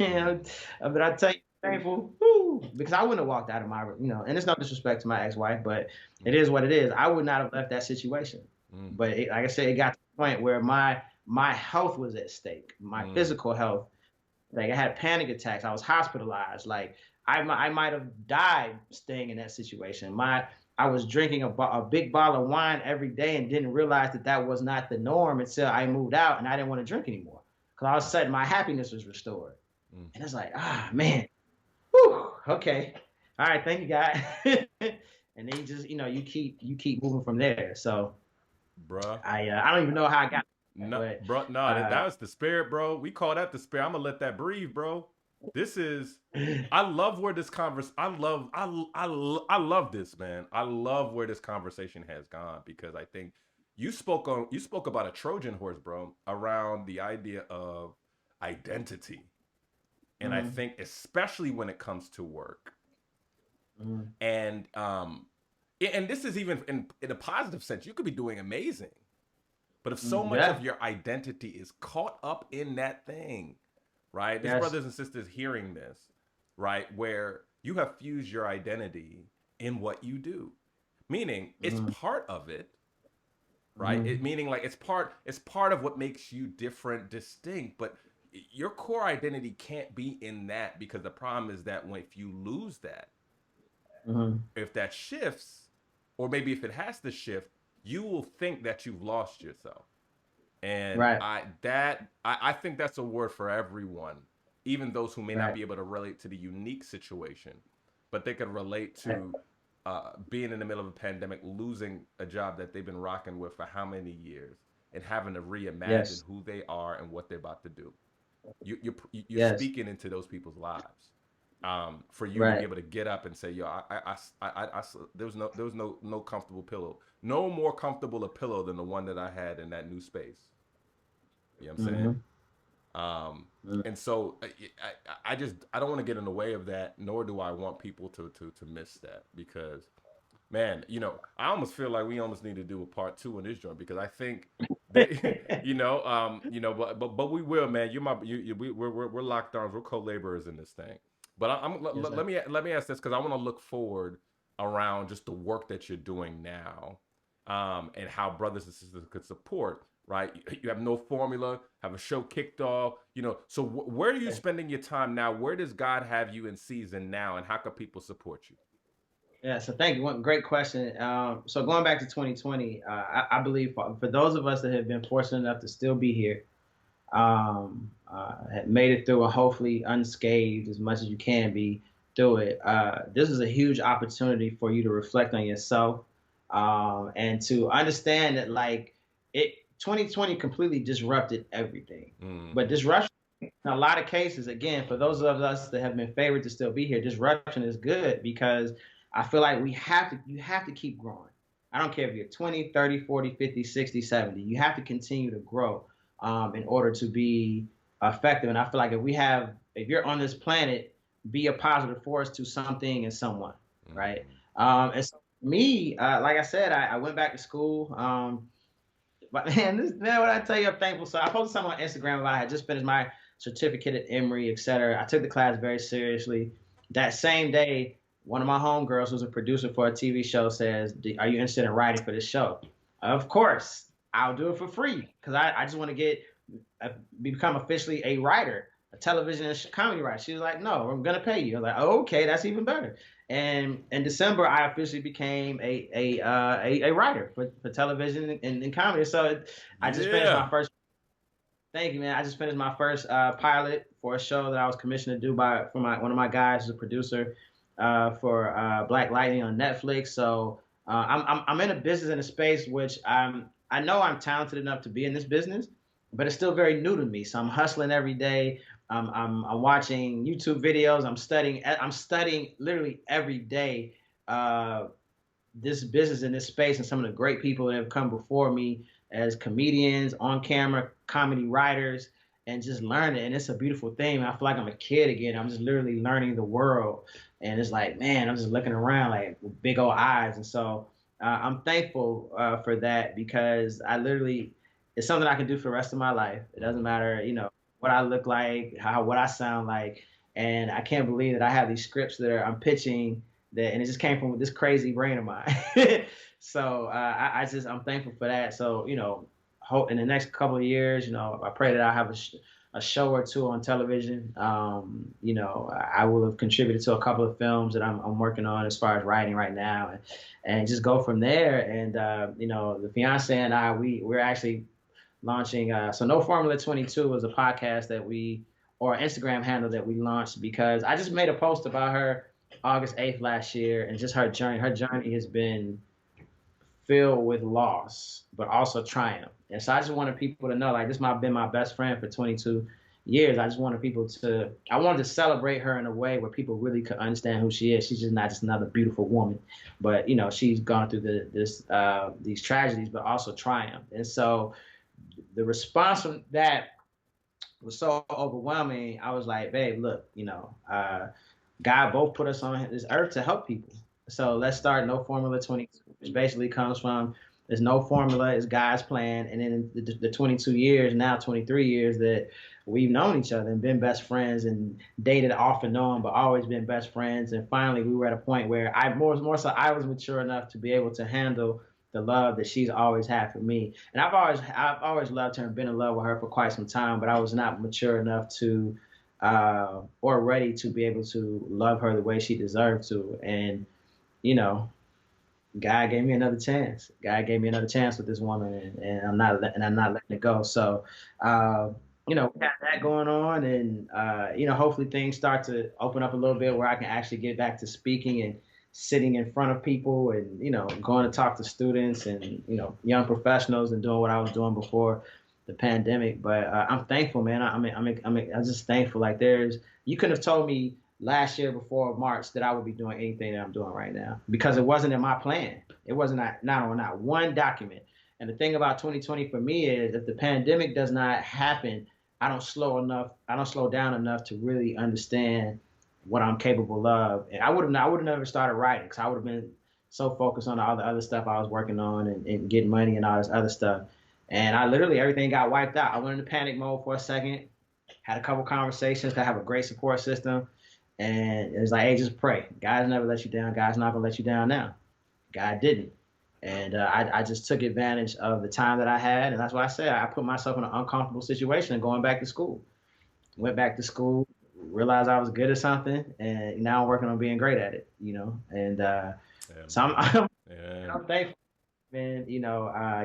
but I tell you, thankful, because I wouldn't have walked out of and it's no disrespect to my ex-wife, but it is what it is. I would not have left that situation. But like I said, it got to the point where my health was at stake, my physical health. Like, I had panic attacks. I was hospitalized. Like, I might have died staying in that situation. I was drinking a big bottle of wine every day and didn't realize that was not the norm until I moved out and I didn't want to drink anymore. Because all of a sudden my happiness was restored. And it's like, man, whew, okay. All right, thank you, God. And then you just, you keep moving from there. So, Bruh. I don't even know how I got. No, But, bro, no, that was the spirit, bro. We call that the spirit. I'm gonna let that breathe, bro. This is, I love where this I love this, man. I love where this conversation has gone, because I think you spoke about a Trojan horse, bro, around the idea of identity. And I think especially when it comes to work. And and this is even in a positive sense, you could be doing amazing. But if so much of your identity is caught up in that thing, right? There's brothers and sisters hearing this, right? Where you have fused your identity in what you do. Meaning it's part of it, right? Meaning, like, it's part of what makes you different, distinct, but your core identity can't be in that, because the problem is that if you lose that, if that shifts, or maybe if it has to shift, you will think that you've lost yourself. And I think that's a word for everyone, even those who may not be able to relate to the unique situation, but they can relate to being in the middle of a pandemic, losing a job that they've been rocking with for how many years, and having to reimagine who they are and what they're about to do. You're speaking into those people's lives. For you to be able to get up and say, "Yo, there was no comfortable pillow, no more comfortable a pillow than the one that I had in that new space." You know what I'm saying? And so I don't want to get in the way of that, nor do I want people to miss that, because, man, I almost feel like we almost need to do a part 2 in this joint, because I think that, but we will, man. We're locked arms. We're co-laborers in this thing. But I'm Yes, sir. let me ask this because I want to look forward around just the work that you're doing now, and how brothers and sisters could support. Right, you have no formula, have a show kicked off. You know, so where are you spending your time now? Where does God have you in season now, and how can people support you? Yeah, so thank you. One great question. So going back to 2020, I believe for those of us that have been fortunate enough to still be here, have made it through and hopefully unscathed as much as you can be through it. This is a huge opportunity for you to reflect on yourself, and to understand that like it 2020 completely disrupted everything. But Mm-hmm. disruption in a lot of cases, again, for those of us that have been favored to still be here, disruption is good because I feel like you have to keep growing. I don't care if you're 20, 30, 40, 50, 60, 70. You have to continue to grow, in order to be effective. And I feel like if you're on this planet, be a positive force to something and someone, right? Mm-hmm. And so me, like I said, I went back to school. But man, what I tell you, I'm thankful. So I posted something on Instagram about I had just finished my certificate at Emory, et cetera. I took the class very seriously. That same day, one of my homegirls, who's a producer for a TV show, says, "Are you interested in writing for this show?" Of course, I'll do it for free because I just want to become officially a writer, a television and comedy writer. She was like, "No, I'm gonna pay you." I was like, "Oh, okay, that's even better." And in December, I officially became a writer for television and comedy. So I just finished Yeah. my first. Thank you, man. I just finished my first pilot for a show that I was commissioned to do for one of my guys, who's a producer, for Black Lightning on Netflix. So I'm in a business in a space which I know I'm talented enough to be in this business, but it's still very new to me. So I'm hustling every day. I'm watching YouTube videos. I'm studying. I'm studying literally every day. This business in this space and some of the great people that have come before me as comedians, on camera, comedy writers, and just learn it. And it's a beautiful thing. I feel like I'm a kid again. I'm just literally learning the world. And it's like, man, I'm just looking around like with big old eyes. And so I'm thankful for that because it's something I can do for the rest of my life. It doesn't Mm-hmm. matter, what I look like, what I sound like. And I can't believe that I have these scripts I'm pitching that, and it just came from this crazy brain of mine. So I'm thankful for that. So hope in the next couple of years, I pray that I have a show or two on television. I will have contributed to a couple of films that I'm working on as far as writing right now, and just go from there. And the fiance and we're actually launching. So No Formula 22 was a podcast or Instagram handle that we launched because I just made a post about her August 8th last year, and just her journey. Her journey has been filled with loss, but also triumph. And so I just wanted people to know, like, this might have been my best friend for 22 years. I wanted to celebrate her in a way where people really could understand who she is. She's just not just another beautiful woman, but she's gone through these tragedies, but also triumph. And so the response from that was so overwhelming. I was like, babe, look, God both put us on this earth to help people. So let's start No Formula 22, which basically comes from there's no formula, it's God's plan. And then the 22 years, now 23 years that we've known each other and been best friends and dated off and on, but always been best friends. And finally, we were at a point where more so I was mature enough to be able to handle the love that she's always had for me. And I've always loved her and been in love with her for quite some time, but I was not mature enough to or ready to be able to love her the way she deserved to. And you know, God gave me another chance. God gave me another chance with this woman, and I'm not letting it go. So, we got that going on, and hopefully things start to open up a little bit where I can actually get back to speaking and sitting in front of people, and going to talk to students and young professionals and doing what I was doing before the pandemic. But I'm thankful, man. I'm just thankful. Like you couldn't have told me last year before March that I would be doing anything that I'm doing right now because it wasn't in my plan. It wasn't not one document. And the thing about 2020 for me is if the pandemic does not happen, I don't slow down enough to really understand what I'm capable of. And I would have never started writing because I would have been so focused on all the other stuff I was working on and getting money and all this other stuff. And I literally, everything got wiped out. I went into panic mode for a second, had a couple conversations. I have a great support system. And it's like, hey, just pray. God's never let you down. God's not gonna let you down now. God didn't. And I just took advantage of the time that I had, and that's why I said I put myself in an uncomfortable situation and going back to school. Went back to school, realized I was good at something, and now I'm working on being great at it. And Yeah, so I'm, man. I'm Yeah. I'm thankful, man.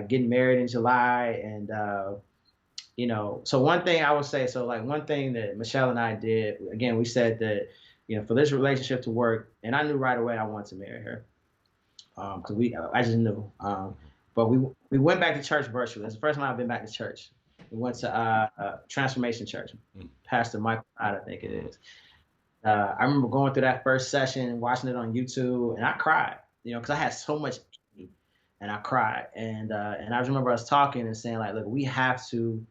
Getting married in July, and so one thing I would say, so like one thing that Michelle and I did, again, we said that, for this relationship to work, and I knew right away I wanted to marry her, because I just knew. But we went back to church virtually. It's the first time I've been back to church. We went to Transformation Church, Mm, Pastor Michael Hyde, I think it mhm. is. I remember going through that first session, watching it on YouTube, and I cried, because I had so much in me, and I cried. And I remember us talking and saying like, look, we have to,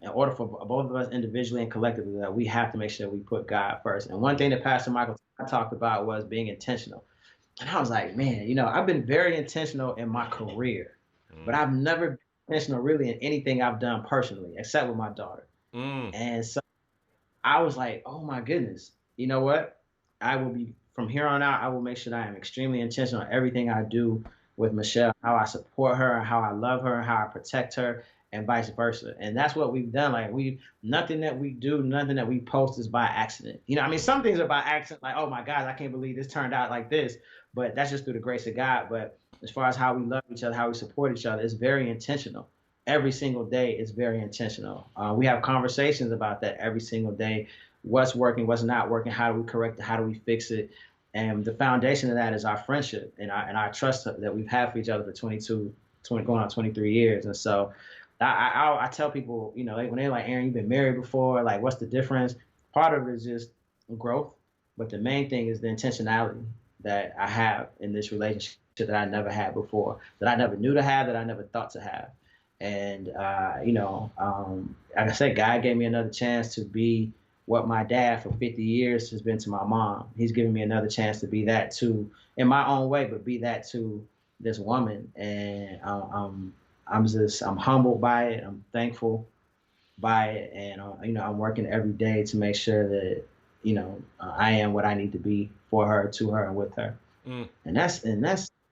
in order for both of us individually and collectively, that we have to make sure we put God first. And one thing that Pastor Michael talked about was being intentional. And I was like, man, I've been very intentional in my career, but Mm, I've never been intentional really in anything I've done personally, except with my daughter. mm, And so I was like, oh my goodness, you know what? I will be from here on out, I will make sure that I am extremely intentional in everything I do with Michelle, how I support her, how I love her, how I protect her, and vice versa. And that's what we've done. Like nothing that we do, nothing that we post is by accident. I mean, some things are by accident, like, oh my God, I can't believe this turned out like this. But that's just through the grace of God. But as far as how we love each other, how we support each other, it's very intentional. Every single day is very intentional. We have conversations about that every single day. What's working, what's not working, how do we correct it, how do we fix it? And the foundation of that is our friendship and our trust that we've had for each other for 22, 20, going on 23 years. And so I tell people, like, when they're like, Aaron, you've been married before, like, what's the difference? Part of it is just growth, but the main thing is the intentionality that I have in this relationship that I never had before, that I never knew to have, that I never thought to have. And like I said, God gave me another chance to be what my dad for 50 years has been to my mom. He's given me another chance to be that too, in my own way, but be that to this woman. And I'm humbled by it. I'm thankful by it, and I'm working every day to make sure that I am what I need to be for her, to her, and with her. mm. And that's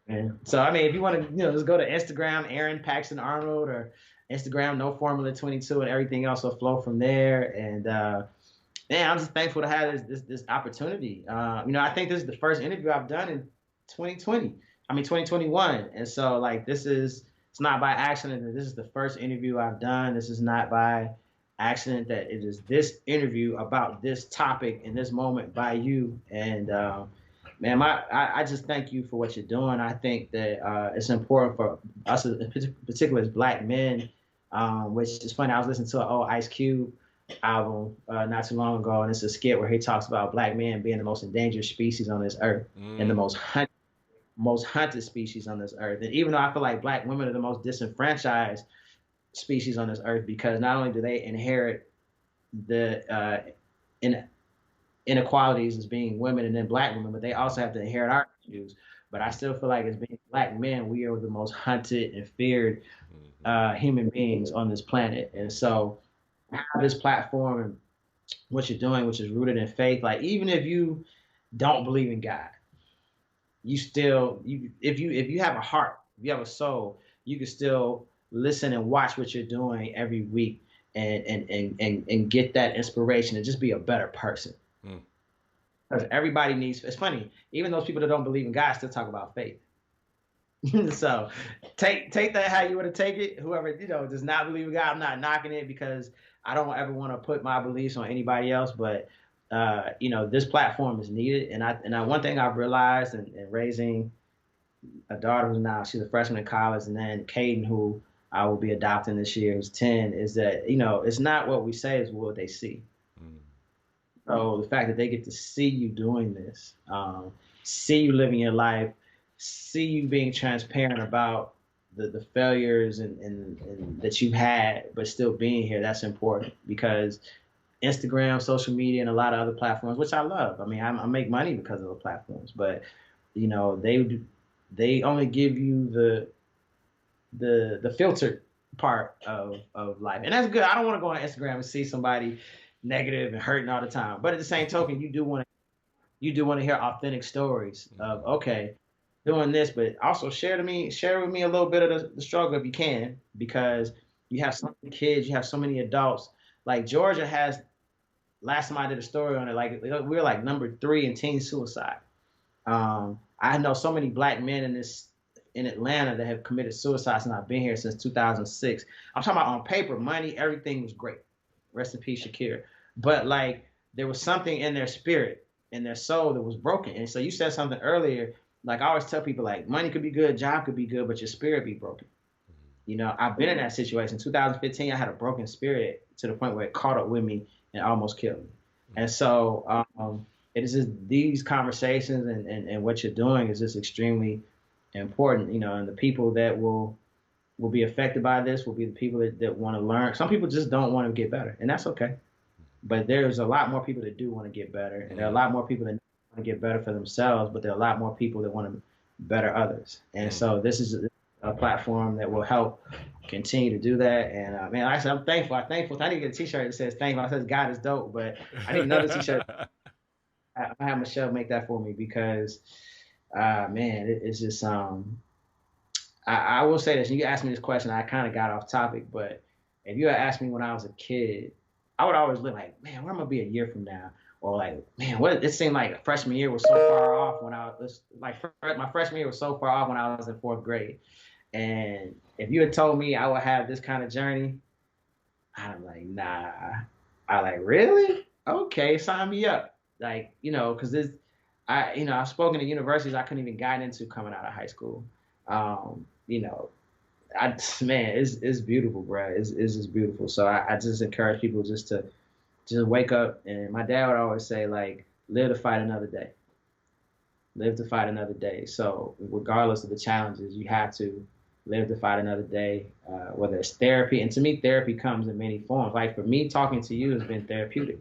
man. So I mean, if you want to, just go to Instagram, Aaron Paxton Arnold, or Instagram No Formula 22, and everything else will flow from there. And man, I'm just thankful to have this opportunity. I think this is the first interview I've done in 2020. I mean 2021, and so like it's not by accident that this is the first interview I've done. This is not by accident that it is this interview about this topic in this moment by you. And man, I just thank you for what you're doing. I think that it's important for us, particularly as Black men, which is funny. I was listening to an old Ice Cube album not too long ago, and it's a skit where he talks about Black men being the most endangered species on this earth and the Mm, most hunted species on this earth. And even though I feel like Black women are the most disenfranchised species on this earth, because not only do they inherit the in, inequalities as being women and then Black women, but they also have to inherit our issues. But I still feel like as being Black men, we are the most hunted and feared mhm. human beings on this planet. And so have this platform and what you're doing, which is rooted in faith, like even if you don't believe in God, you still if you have a heart, if you have a soul, you can still listen and watch what you're doing every week and get that inspiration and just be a better person. Mm. Because everybody needs, it's funny, even those people that don't believe in God still talk about faith. So take that how you want to take it. Whoever does not believe in God, I'm not knocking it, because I don't ever want to put my beliefs on anybody else. But this platform is needed, and one thing I've realized in raising a daughter who's now, she's a freshman in college, and then Caden, who I will be adopting this year, who's 10, is that it's not what we say, is what they see. Mm. So the fact that they get to see you doing this, see you living your life, see you being transparent about the failures and that you've had, but still being here, that's important, because Instagram, social media, and a lot of other platforms, which I love. I mean, I make money because of the platforms, but they only give you the filtered part of life, and that's good. I don't want to go on Instagram and see somebody, negative and hurting all the time. But at the same token, you do want to hear authentic stories of, okay, doing this, but also share with me a little bit of the struggle if you can, because you have so many kids, you have so many adults. Like Georgia has, last time I did a story on it, like we were like number 3 in teen suicide. I know so many black men in Atlanta that have committed suicide since I've been here since 2006. I'm talking about on paper, money, everything was great. Rest in peace, Shakir. But like there was something in their spirit, in their soul that was broken. And so you said something earlier, like I always tell people, like money could be good, job could be good, but your spirit be broken. You know, I've been in that situation. In 2015, I had a broken spirit to the point where it caught up with me and almost killed me. And so it is just these conversations and what you're doing is just extremely important, you know, and the people that will be affected by this will be the people that want to learn. Some people just don't want to get better, and that's okay. But there's a lot more people that do want to get better, and there are a lot more people that want to get better for themselves, but there are a lot more people that want to better others. And so this is a platform that will help continue to do that. And man, like I said, I'm thankful. I'm thankful. I need to get a T-shirt that says "Thankful." I says "God is dope," but I need another T-shirt. I have Michelle make that for me because, man, it's just I will say this. You asked me this question. I kind of got off topic, but if you had asked me when I was a kid, I would always look like, man, where am I gonna be a year from now? Or like, man, what? It seemed like freshman year was so far off when I was like, my freshman year was so far off when I was in 4th grade. And if you had told me I would have this kind of journey, I'm like, nah. I like, really? Okay, sign me up. Like, you know, because I've spoken to universities I couldn't even get into coming out of high school. You know, man, it's beautiful, bro. It's just beautiful. So I just encourage people just to wake up. And my dad would always say, like, live to fight another day. Live to fight another day. So regardless of the challenges, you have to live to fight another day, whether it's therapy. And to me, therapy comes in many forms. Like for me, talking to you has been therapeutic.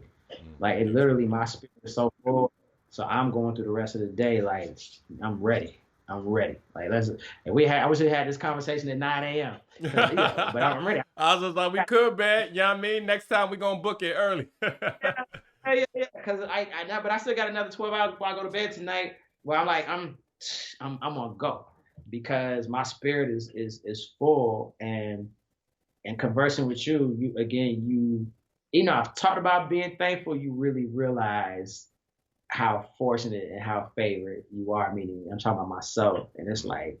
Like it literally, my spirit is so full. So I'm going through the rest of the day like I'm ready. I'm ready. Like I wish we had this conversation at 9 a.m. But I'm ready. I was just like, we could, man. You know what I mean? Next time we gonna book it early. Yeah. Because but I still got another 12 hours before I go to bed tonight. Where I'm like, I'm gonna go because my spirit is full, and conversing with you again, you know, I've talked about being thankful. You really realize how fortunate and how favored you are. Meaning, I'm talking about myself, and it's like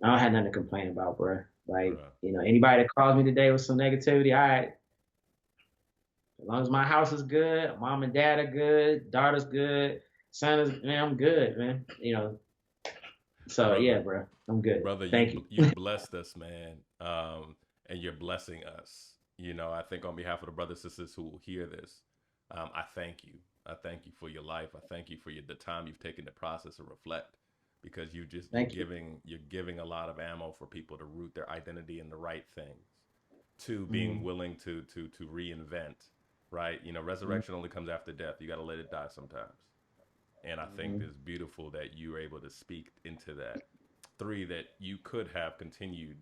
I don't have nothing to complain about, bro. Like, you know, anybody that calls me today with some negativity, all right. As long as my house is good, mom and dad are good, daughter's good, son is, man, I'm good, man. You know, so brother, yeah, bro, I'm good. Brother, Thank you. You blessed us, man, and you're blessing us. You know, I think on behalf of the brothers and sisters who will hear this, I thank you. I thank you for your life. I thank you for the time you've taken to process and reflect, because you're giving a lot of ammo for people to root their identity in the right things, to being willing to reinvent, right? You know, resurrection only comes after death. You got to let it die sometimes. And I think it's beautiful that you were able to speak into that. 3, that you could have continued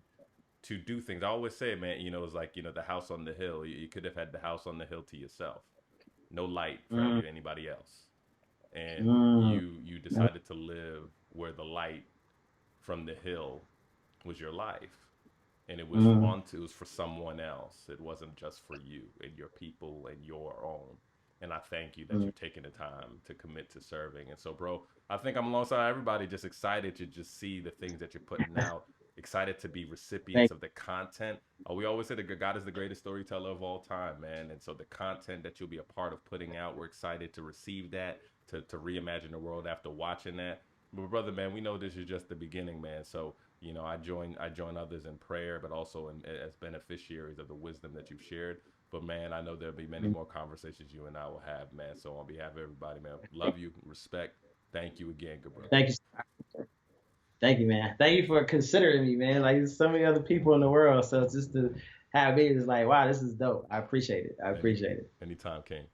to do things. I always say, man, you know, it's like, you know, the house on the hill. You could have had the house on the hill to yourself. No light for anybody else. And you decided to live where the light from the hill was your life. And it was it was for someone else. It wasn't just for you and your people and your own. And I thank you that you've taken the time to commit to serving. And so, bro, I think I'm alongside everybody, just excited to just see the things that you're putting out, excited to be recipients of the content. We always say that God is the greatest storyteller of all time, man. And so the content that you'll be a part of putting out, we're excited to receive that, to reimagine the world after watching that. But brother, man, we know this is just the beginning, man. So, you know, I join others in prayer, but also as beneficiaries of the wisdom that you've shared. But man, I know there'll be many more conversations you and I will have, man. So on behalf of everybody, man, love you, respect. Thank you again, good brother. Thank you. Thank you, man. Thank you for considering me, man. Like there's so many other people in the world. So just to have me is like, wow, this is dope. I appreciate it. I appreciate it. Anytime, King.